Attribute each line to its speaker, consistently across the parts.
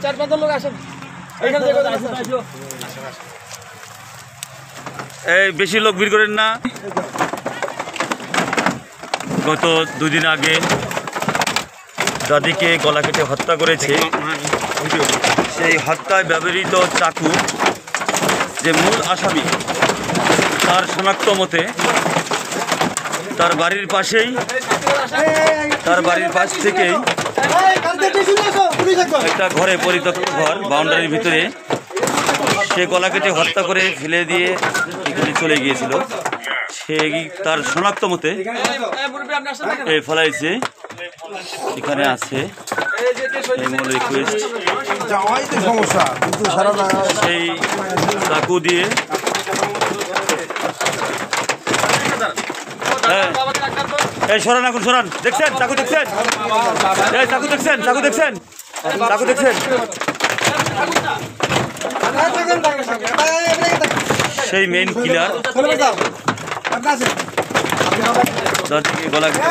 Speaker 1: 4-5 জন লোক আসেন এখানে দেখো
Speaker 2: এই বেশি লোক ভিড় করেন না। গত 2 দিন আগে দাদিকে গলা কেটে হত্যা করেছে, সেই হত্যায় ব্যবহৃত চাকু যে মূল আসামি তার শনাক্ত মতে তার বাড়ির পাশ থেকেই একটা ঘরে, পরিত্যক্ত ঘর, বাউন্ডারির ভিতরে সে গলা কেটে হত্যা করে ফেলে দিয়ে এখানে চলে গিয়েছিল। সে তার শনাক্ত মতে ফেলাইছে, এখানে আছে রিকোয়েস্ট। সেই চাকু দিয়ে সরান, এখন সরান। দেখছেন চাকু? দেখছেন চাকু? দেখছেন চাকু? দেখছেন চাকু? দেখছেন? সেই মেইন কিলার দাদিকে গলা কেটে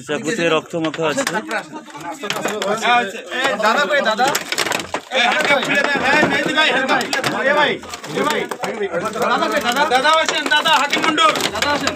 Speaker 2: চাকুতে রক্ত মাখা আছে।
Speaker 1: দাদা হাকিম মন্ডল, দাদা আসেন।